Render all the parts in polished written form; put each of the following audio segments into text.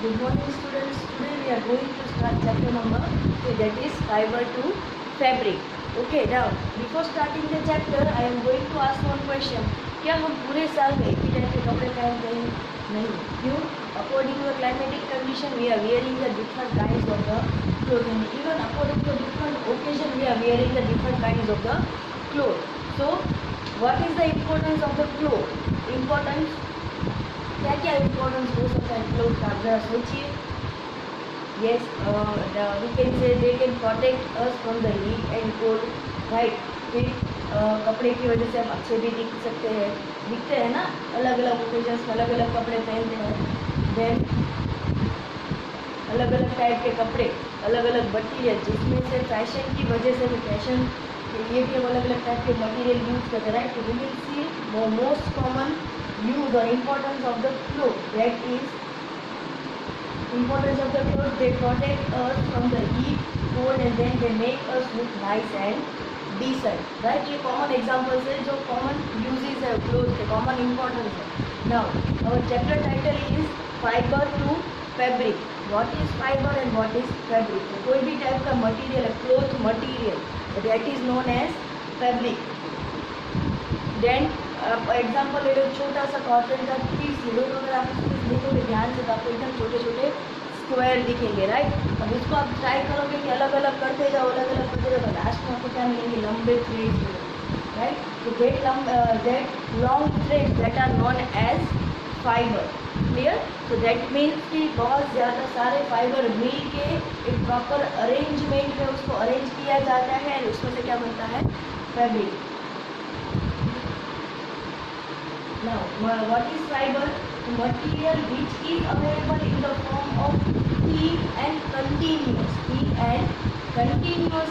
Good morning students. Today we are going to start chapter number 3, that is fiber to fabric. Okay, now before starting the chapter I am going to ask one question. क्या हम पूरे साल में एक ही type के कपड़े पहनते हैं? नहीं. क्यों? According to the climatic condition we are wearing the different kinds of the clothing. Even according to different occasion we are wearing the different kinds of the clothes. So what is the importance of the clothes? Importance, क्या क्या importance हो सकता है cloth का, जरा सोचिए. Yes, we can say they can protect us from the heat and cold, right. फिर कपड़े की वजह से हम अच्छे भी दिखते हैं ना, अलग अलग ओकेजन्स में अलग अलग कपड़े पहनते हैं. देन अलग अलग टाइप के कपड़े, अलग अलग मटीरियल, जिसमें से फैशन की वजह से भी फैशन के लिए भी हम अलग अलग टाइप के मटीरियल यूज़ करते हैं, राइट. तो we will see most common use or importance of the cloth. That is importance of the cloth. They protect us from the heat, cold, and then they make us look nice and decent, right. ये common examples है जो common uses है clothes के, common importance है. Now our chapter title is fiber to fabric. What is fiber and what is fabric? तो कोई भी type का मटीरियल है, cloth material, that is known as fabric. Then example ले लो, छोटा सा कॉटन का पीस ले लो. तो अगर आप उसको देखोगे ध्यान से तो आपको एकदम छोटे छोटे स्क्वायर दिखेंगे, राइट. अब इसको आप ट्राई करोगे कि अलग अलग करते जाओ, अलग अलग करते जाओ, तो लास्ट में आपको क्या मिलेंगे? लंबे थ्रेड्स, राइट. तो that long threads that are known as fibre. Clear. तो दैट मीन्स कि बहुत ज़्यादा सारे फाइबर मिल के एक प्रॉपर अरेंजमेंट में उसको अरेंज किया जाता है, उसमें से क्या बनता है? Fabric. Now, what is fiber? Material which is available in the form of thin and continuous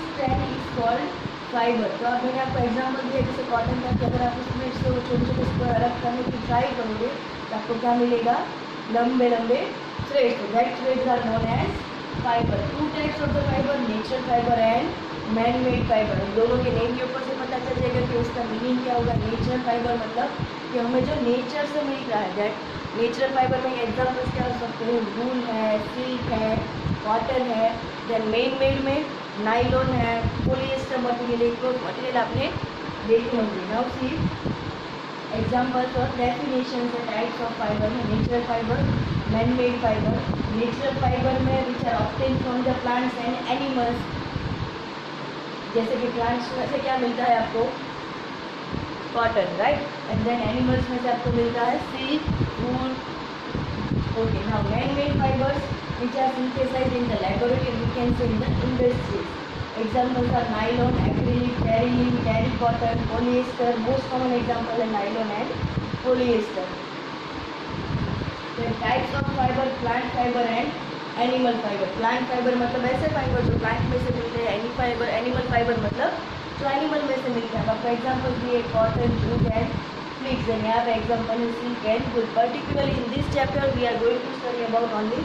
strand is called fiber. तो अब मैंने आपको एग्जाम्पल दिया जैसे कॉटन का, कि अगर आप उसमें से वो छोटे छोटे स्क्वायर अलग करने की ट्राई करोगे तो आपको क्या मिलेगा? लंबे लंबे threads. That threads are known as fibre. Two types of the fibre, natural fibre and man made fibre. दोनों के नेम के ऊपर से पता चल जाएगा कि उसका मीनिंग क्या होगा. नेचुरल फाइबर मतलब कि हमें जो नेचर से मिल रहा है, दैट नेचुरल फाइबर में एग्जाम्पल्स क्या हो सकते हैं? वूल है, सिल्क है, कॉटन है. देन मैन मेड में नाइलॉन है, पॉलिएस्टर मटेरियल, क्लोथ मटेरियल आपने देखे होंगे. नाउ सी एग्जाम्पल्स और डेफिनेशन है टाइप्स ऑफ फाइबर में. Natural fibre, man made fibre. Natural fibre में which are obtain from the plants and animals. जैसे कि प्लांट्स में से क्या मिलता है आपको? Cotton, right. And then animals में से आपको मिलता है silk, wool. Okay. Now man made fibres which are synthesised in the laboratory, we can say in the industries. Examples are nylon, acrylic, terylene, terry cotton, polyester. Most common example है nylon and polyester. Types of fibre, plant fibre and animal fibre. Plant fibre मतलब ऐसे fibre जो plant में से मिलते हैं. Animal fibre मतलब जो एनिमल में से मिलता है. आपका एग्जाम्पल दिए cotton, jute and flax. And यहाँ पे एग्जाम्पल है silk and wool. Particularly in this chapter we are going to study about only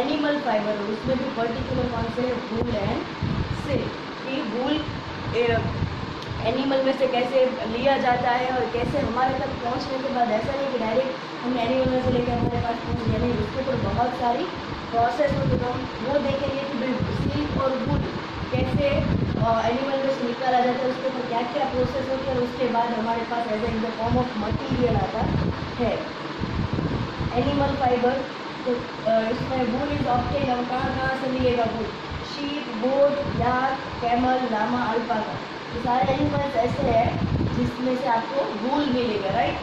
animal fibre. उसमें भी पर्टिकुलर कौन से है? Wool and silk. कि वूल एनिमल में से कैसे लिया जाता है और कैसे हमारे तक पहुँचने के बाद ऐसा नहीं कि डायरेक्ट हमने एनिमल में से लेकर हमारे पास पहुँच गया. नहीं, उसके ऊपर बहुत सारी प्रोसेस होते तो हम वो देखेंगे कि सिल्क और वूल कैसे एनिमल में से निकाला जाता है, उसके ऊपर क्या क्या प्रोसेस होती है, और उसके बाद हमारे पास as in the form of material आता है. एनिमल फाइबर, तो इसमें वूल इज ऑब्टेन. हम कहाँ से मिलेगा वूल? शीप, गोट, याक, कैमल, लामा, अल्पाका. ये सारे एनिमल्स ऐसे हैं जिसमें से आपको वूल मिलेगा, राइट.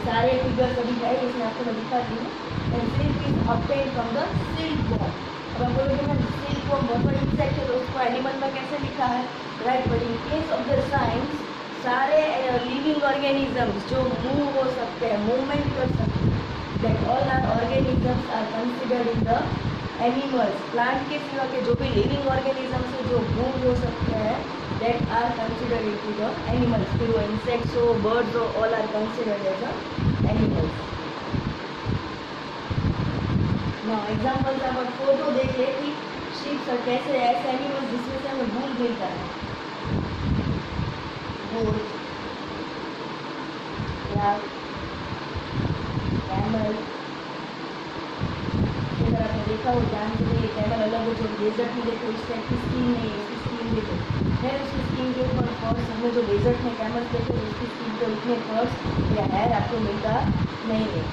सारे फिगर्स अभी है, इसमें आपको मैं दिखाती हूँ. And silk is obtain from the silkworm. अब आप बोलोगे मैम सिल्क वॉर्म बहुत इंसेक्ट है तो उसको एनिमल में कैसे लिखा है, right. But in case of the science सारे लिविंग ऑर्गेनिजम्स जो मूव हो सकते हैं, मूवमेंट कर सकते हैं, that all are organisms are considered in the animals. Plant के सिवा के जो भी लिविंग ऑर्गेनिजम्स है जो मूव हो सकते हैं, that are considered into the animals. फिर वो insects हो, birds हो, all are considered as a animals. Now examples आप फोटो देख ले कि sheep और कैसे ऐसे animals जिसमें से हमें वूल मिलता है. goat, yak, camel. देखा हो ध्यान से, ये कैमल अलग है, जो डेजर्ट में देखो इस टाइप की स्किन नहीं है, इसकी स्किन देखो है, उसकी स्किन के ऊपर फर्स, हमें जो डेजर्ट में कैमल देखो उसकी स्किन पर इतने फर्स या हेयर आपको मिलता नहीं है।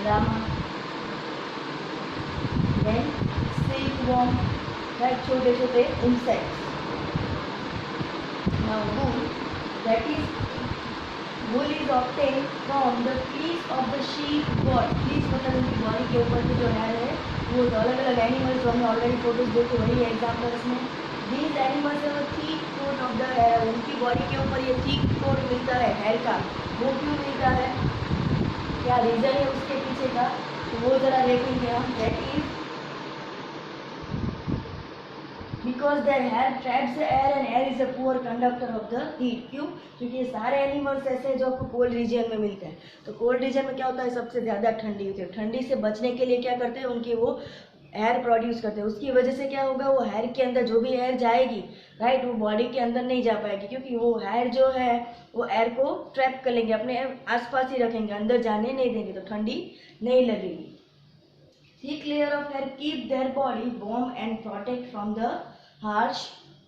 लामा, देन सिल्कवॉर्म, राइट, छोटे छोटे insects. Now wool, that is wool is obtained from the fleece of the sheep goat। fleece मतलब उनकी बॉडी के ऊपर की जो हेयर है, वो तो अलग अलग एनिमल्स, हमने ऑलरेडी फोटोज देखे वही है एग्जाम्पल्स में। दीज एनिमल्स है thick coat of the hair, उनकी बॉडी के ऊपर ये थिक कोट मिलता है हेयर का। वो क्यों मिलता है, क्या रीजन है उसके पीछे का, तो वो जरा देखेंगे हम। That is because their hair traps the air and air is a poor conductor of the heat. क्यों, क्योंकि ये सारे एनिमल्स ऐसे हैं जो आपको कोल्ड रीजन में मिलते हैं। तो कोल्ड रीजन में क्या होता है, सबसे ज़्यादा ठंडी होती है, ठंडी से बचने के लिए क्या करते हैं, उनकी वो एयर प्रोड्यूस करते हैं। उसकी वजह से क्या होगा, वो हेयर के अंदर जो भी एयर जाएगी, राइट, वो बॉडी के अंदर नहीं जा पाएगी, क्योंकि वो हेयर जो है वो एयर को ट्रैप कर लेंगे, अपने आसपास ही रखेंगे, अंदर जाने नहीं देंगे, तो ठंडी नहीं लगेगी। Thick layer of hair keep their body warm and protect from the harsh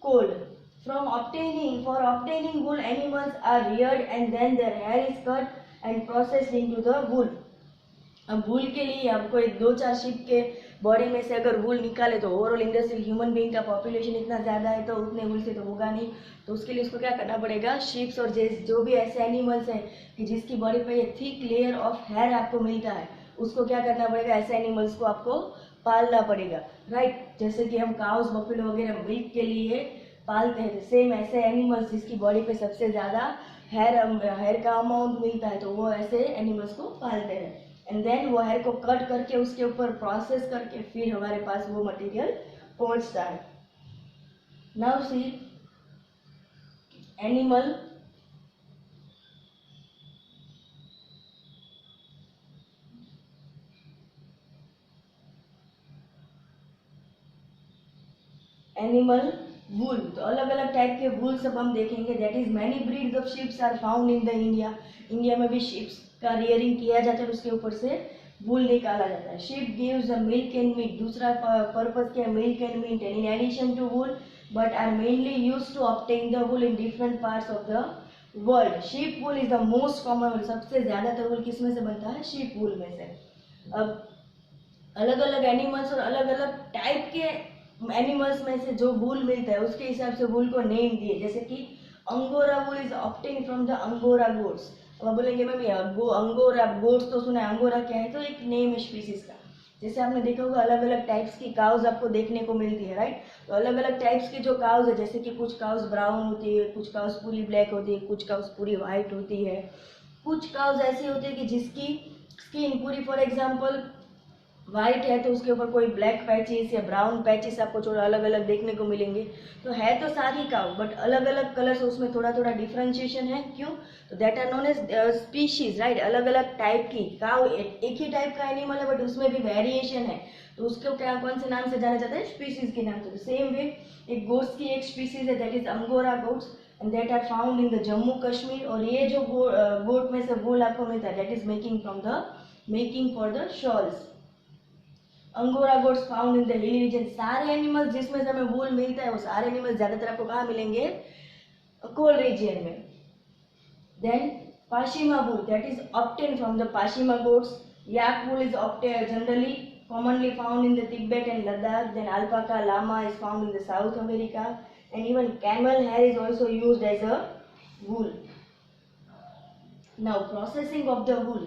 cold. For obtaining wool, animals are reared and then their hair is cut and processed into the wool. अब वूल के लिए आपको एक 2-4 ship के body में से अगर वूल निकाले तो ओवरऑल इंडस्ट्रियल ह्यूमन बीइंग का पॉपुलेशन इतना ज़्यादा है, तो उतने वूल से तो होगा नहीं, तो उसके लिए उसको क्या करना पड़ेगा, शिप्स और जो भी ऐसे एनिमल्स हैं कि जिसकी बॉडी पे ये थिक लेयर ऑफ हेयर आपको मिलता है, उसको क्या करना पड़ेगा, ऐसे एनिमल्स को आपको पालना पड़ेगा, राइट। जैसे कि हम काउस बफेलो वगैरह मिल्क के लिए पालते हैं, सेम ऐसे एनिमल्स जिसकी बॉडी पे सबसे ज़्यादा हेयर का अमाउंट मिलता है, तो वो ऐसे एनिमल्स को पालते हैं। एंड देन वो हेयर को कट करके उसके ऊपर प्रोसेस करके फिर हमारे पास वो मटेरियल पहुंचता है। नाउ सी एनिमल वूल, तो अलग अलग टाइप के वूल सब हम देखेंगे। That is many breeds of sheeps are found in the India में भी शिप्स का रियरिंग किया जाता है, उसके ऊपर से वूल निकाला जाता है। Sheep gives a milk and meat, दूसरा पर्पस क्या है, milk and meat, and in addition to wool but are mainly used to obtain the wool in different parts of the world. Sheep wool is the most common, सबसे ज्यादातर वूल किस में से बनता है, शीप वूल में से। अब अलग अलग एनिमल्स और अलग अलग टाइप के एनिमल्स में से जो वूल मिलता है उसके हिसाब से वूल को नेम दिए, जैसे कि angora wool is obtain from the angora goats. अब बोलेंगे मैम ये अंगोरा गोट्स तो सुना है, अंगोरा क्या है, तो एक नेम है स्पीसीज का। जैसे आपने देखा होगा अलग अलग टाइप्स की काउज आपको देखने को मिलती है, राइट। तो अलग अलग टाइप्स की जो काउज है, जैसे कि कुछ काउज ब्राउन होती है, कुछ काउज पूरी ब्लैक होती है, कुछ काउज पूरी वाइट होती है, कुछ काउज ऐसी होती है कि जिसकी स्किन पूरी, फॉर एग्जाम्पल वाइट है तो उसके ऊपर कोई ब्लैक पैचेस या ब्राउन पैचेस आपको थोड़ा अलग अलग देखने को मिलेंगे। तो है तो सारी काउ बट अलग अलग कलर्स, उसमें थोड़ा थोड़ा डिफरेंशिएशन है। क्यों, तो that are known as species, right. अलग अलग टाइप की काउ, एक ही टाइप का एनिमल है बट उसमें भी वेरिएशन है, तो उसको क्या कौन से नाम से जाना जाता है, स्पीशीज के नाम से। सेम वे एक गोट्स की एक स्पीशीज है that is angora goats and that are found in the Jammu Kashmir. और ये जो गोट में से वूल आपको मिलता है that is making for the shawls. Angora goats found in the hilly region. सारे एनिमल्स जिसमें से हमें वूल मिलता है वो सारे एनिमल्स ज्यादातर आपको कहाँ मिलेंगे, कोल्ड रीजन में। Then pashmina wool that is obtain from the pashmina goats. Yak wool is obtain generally commonly found in the Tibet and Ladakh. Then alpaca llama is found in the South America, and even camel hair is also used as a wool. Now processing of the wool.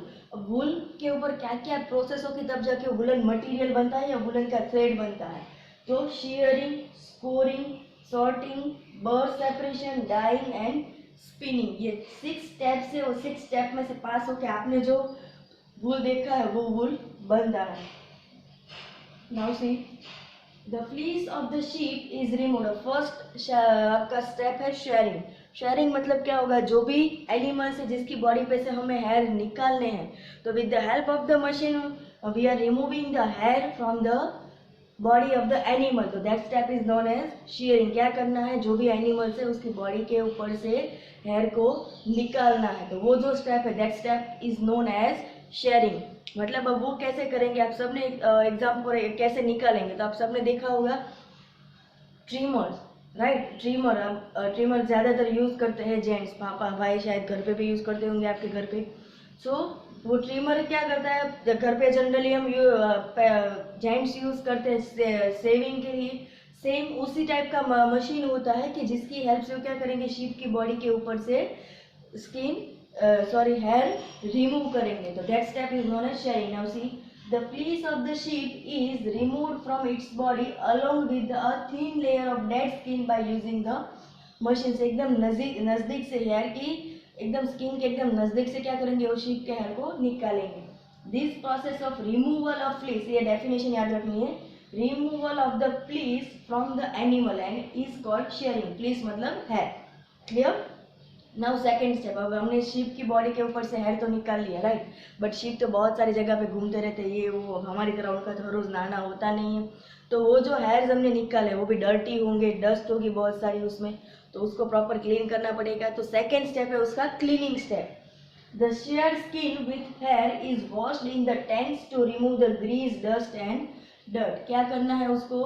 वूल के ऊपर क्या क्या process होगी तब जाके woollen material बनता है या वुलन का थ्रेड बनता है। तो shearing, scouring, sorting, bird separation, dyeing and spinning, ये 6 स्टेप से और 6 स्टेप में से पास होकर आपने जो वूल देखा है वो वूल बनता है। Now see the fleece of the sheep is removed. First आपका स्टेप है शेयरिंग। शेयरिंग मतलब क्या होगा, जो भी एनिमल्स है जिसकी बॉडी पे से हमें हेयर निकालने हैं, तो with the help of the machine we are removing the hair from the body of the animal. तो that step is known as shearing. क्या करना है, जो भी एनिमल्स है उसकी बॉडी के ऊपर से हेयर को निकालना है, तो वो जो स्टेप है that step is known as shearing. मतलब अब वो कैसे करेंगे, आप सबने एग्जाम्पल कैसे निकालेंगे, तो आप सबने देखा होगा ट्रिमर्स, राइट। ट्रिमर ज़्यादातर यूज़ करते हैं जेंट्स, पापा भाई शायद घर पे भी यूज़ करते होंगे आपके घर पे। सो वो ट्रिमर क्या करता है, घर पे जनरली हम जेंट्स यूज़ करते हैं सेविंग के लिए। सेम उसी टाइप का मशीन होता है कि जिसकी हेल्प से वो क्या करेंगे, शीप की बॉडी के ऊपर से हेयर रिमूव करेंगे। तो that step is known as shearing. Now see the fleece of the sheep is removed from its body along with a thin layer of dead skin by using the machine। से एकदम नजदीक से hair की एकदम skin के एकदम नजदीक से क्या करेंगे, वो शीप के हेयर को निकालेंगे। This process of removal of fleece, ये डेफिनेशन याद रखनी है, removal of the fleece from the animal and is called shearing. Fleece मतलब hair, clear. Now second step, अब हमने शीप की बॉडी के ऊपर से हेयर तो निकाल लिया, राइट। बट शीप तो बहुत सारी जगह पे घूमते रहते हैं, ये वो, हमारी तरह उनका तो रोज नहाना होता नहीं है। तो वो जो हेयर्स हमने निकाले वो भी डर्टी होंगे, डस्ट होगी बहुत सारी उसमें, तो उसको प्रॉपर क्लीन करना पड़ेगा। तो सेकेंड स्टेप है उसका cleaning step. The sheared skin with hair is washed in the tanks to remove the grease, dust and dirt. क्या करना है, उसको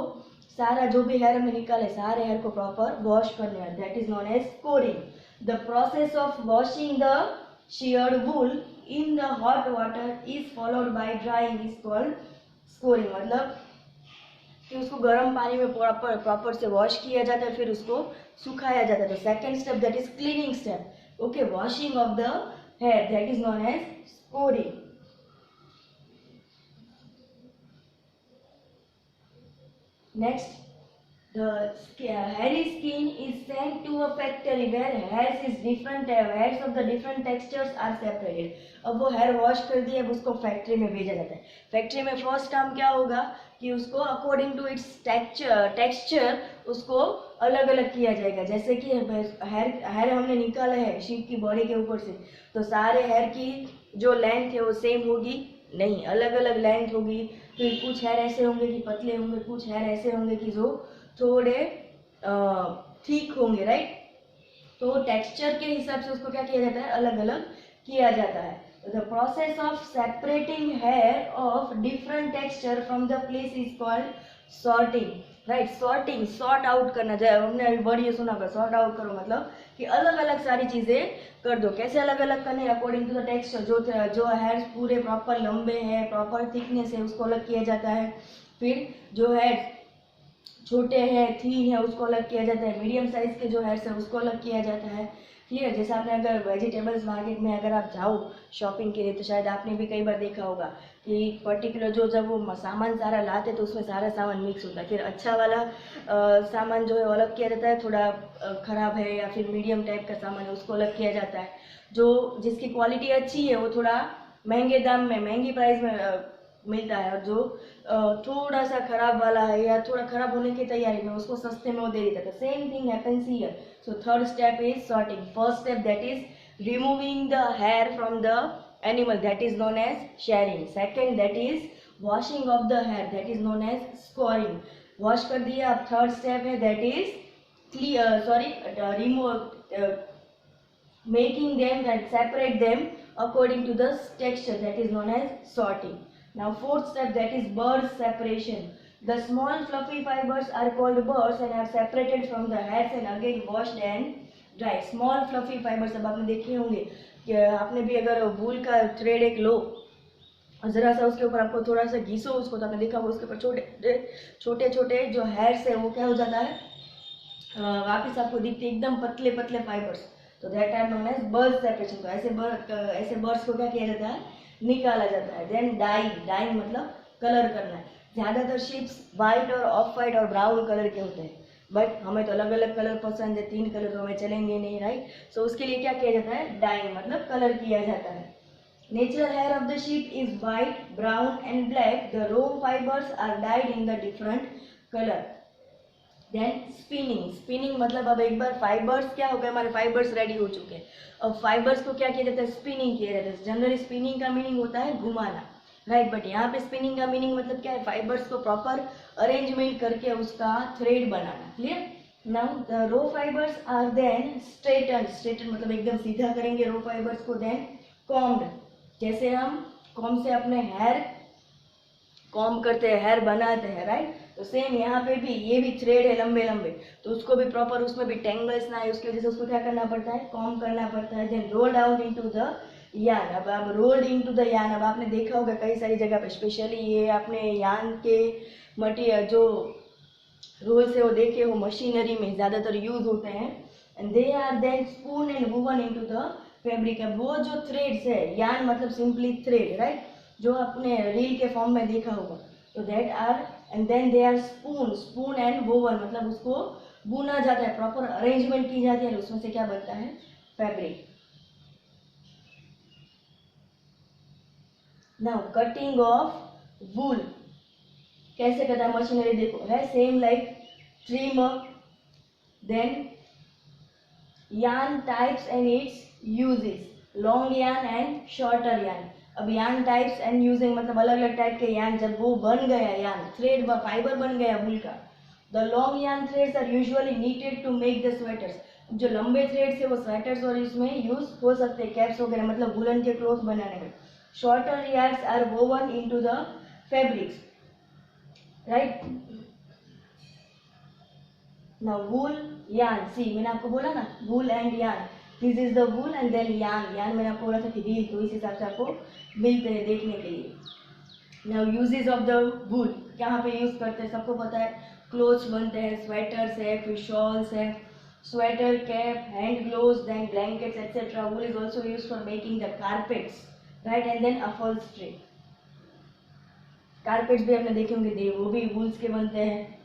सारा जो भी हेयर हमें निकाले सारे हेयर को प्रॉपर वॉश करना है, that is known as scouring. The process of washing the sheared wool in the hot water is followed by drying is called scoring। मतलब कि उसको गर्म पानी में प्रॉपर से वॉश किया जाता है, फिर उसको सुखाया जाता है। तो second step that is cleaning step, okay, washing of the hair, that is known as scouring. Next, the hairy skin is sent to a factory where hairs of the different textures are separated। अब वो hair wash कर दिया, अब उसको factory में भेजा जाता है। फैक्ट्री में फर्स्ट काम क्या होगा कि उसको अकॉर्डिंग टू इट्स टेक्सचर उसको अलग अलग किया जाएगा। जैसे कि हेयर हमने निकाला है शीप की बॉडी के ऊपर से, तो सारे हेयर की जो लेंथ है वो सेम होगी नहीं, अलग अलग लेंथ होगी। फिर कुछ हेयर ऐसे होंगे कि पतले होंगे, कुछ हेयर ऐसे होंगे कि जो थोड़े ठीक होंगे, राइट। तो टेक्सचर के हिसाब से उसको क्या किया जाता है, अलग अलग किया जाता है। The process of separating hair of different texture from the place is called sorting, right. Sorting, sort out करना, जैसे हमने अभी वर्ड ये सुना होगा, सॉर्ट आउट करो मतलब कि अलग अलग सारी चीजें कर दो। कैसे अलग अलग करने, अकॉर्डिंग टू द टेक्सचर। जो हेयर पूरे प्रॉपर लंबे हैं, प्रॉपर थिकनेस है, उसको अलग किया जाता है। फिर जो है छोटे हैं, थीन है, उसको अलग किया जाता है। मीडियम साइज के जो हेयर्स है उसको अलग किया जाता है, क्लियर। जैसे आपने अगर वेजिटेबल्स मार्केट में अगर आप जाओ शॉपिंग के लिए, तो शायद आपने भी कई बार देखा होगा कि पर्टिकुलर जब वो सामान सारा लाते तो उसमें सारा सामान मिक्स होता है। फिर अच्छा वाला सामान जो है वो अलग किया जाता है, थोड़ा ख़राब है या फिर मीडियम टाइप का सामान है उसको अलग किया जाता है। जो जिसकी क्वालिटी अच्छी है वो थोड़ा महंगे दाम में, महंगी प्राइस में मिलता है, और जो थोड़ा सा खराब वाला है या थोड़ा खराब होने की तैयारी में, उसको सस्ते में वो दे देता है। Same thing happens here. So third step is sorting. First step that is removing the hair from the animal, that is known as shearing. Second that is washing of the hair, that is known as scouring. Wash कर दिया, अब third step है that is making them and separate them according to the texture, that is known as sorting. Now fourth step, that is burr separation. The small fluffy fibers are called burrs and are separated from the hairs and again washed and dried. Small fluffy fibers, अब आपने देखे होंगे कि आपने भी अगर वूल का thread एक लो, जरा सा उसके ऊपर आपको थोड़ा सा घिसो उसको, तो आपने देखा होगा उसके ऊपर छोटे छोटे जो हेयर्स है वो क्या हो जाता है, वापिस आपको दिखते एकदम पतले पतले फाइबर्स। तो that are known as bird separation. तो ऐसे बर्ड्स को क्या किया जाता है, निकाला जाता है। देन डाइंग मतलब कलर करना है। ज़्यादातर शिप्स वाइट और ऑफ वाइट और ब्राउन कलर के होते हैं, बट हमें तो अलग अलग कलर पसंद है, 3 कलर तो हमें चलेंगे नहीं, राइट। सो उसके लिए क्या किया जाता है, डाइंग मतलब कलर किया जाता है। Natural hair of the sheep is white, brown and black. The raw fibres are dyed in the different colour. Then spinning मतलब अब एक बार फाइबर्स क्या हो गए, हमारे फाइबर्स रेडी हो चुके हैं। अब फाइबर्स को क्या किया जाता है, स्पिनिंग किया जाता है। जनरली स्पिनिंग का मीनिंग होता है घुमाना, राइट। बट यहाँ पे स्पिनिंग का मीनिंग मतलब क्या है, फाइबर्स को प्रॉपर अरेंजमेंट करके उसका थ्रेड बनाना, clear. Now the raw fibres are then straighten मतलब एकदम सीधा करेंगे रो फाइबर्स को। देन कॉम्ड, जैसे हम कॉम से अपने हेयर कॉम करते हैं, हेयर बनाते हैं, राइट। तो सेम यहाँ पे भी ये भी थ्रेड है लंबे लंबे, तो उसको भी प्रॉपर उसमें भी टेंगल्स ना है, उसकी वजह से उसको क्या करना पड़ता है, कॉम करना पड़ता है। Then roll down into the yarn. अब रोल्ड इनटू द यान, अब आपने देखा होगा कई सारी जगह पे, स्पेशली ये आपने यान के मटीरियल जो रोल्स है वो देखे हो, मशीनरी में ज़्यादातर यूज होते हैं। And they are then spun and woven into the fabric. अब वो जो थ्रेड्स है, यान मतलब सिंपली थ्रेड, राइट, जो आपने रील के फॉर्म में देखा होगा, तो that are and then they are spun and woven, मतलब उसको बुना जाता है, प्रॉपर अरेंजमेंट की जाती है, उसमें से क्या बनता है, fabric. Now cutting of wool कैसे करता है मशीनरी, देखो है सेम लाइक ट्रिमर। देन यान types and it's uses, long यान एंड शॉर्टर यान। अब यान टाइप्स एंड यूजिंग मतलब अलग अलग टाइप के यान, जब वो बन गया यान, थ्रेड फाइबर बन गया वूल का। The long yarn threads are usually knitted to make the sweaters. जो लंबे थ्रेड्स है वो स्वेटर्स और इसमें यूज हो सकते हैं, कैप्स वगैरह, मतलब वुलन के क्लोथ बनाने में। Shorter yarns are woven into the fabrics, right. Now wool yarn, see मैंने आपको बोला ना wool and yarn, this is the wool and then yarn. Yarn मैंने आपको बोला था कि रील, तो इस हिसाब से आपको मिलते हैं देखने के लिए। नाउ यूजेस ऑफ द वूल, कहाँ पे यूज करते हैं सबको पता है, क्लोथ्स बनते हैं, स्वेटर्स है, फिर शॉल्स है, sweater, cap, hand gloves, then blankets etcetera. Wool is also use for making the carpets, right, and then upholstery. Carpets भी आपने देखे होंगे, वो भी वूल्स के बनते हैं।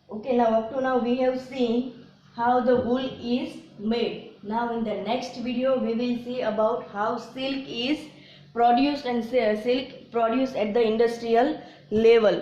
Okay, now up to now we have seen how the wool is made. Now in the next video we will see about how silk is produced and silk produced at the industrial level.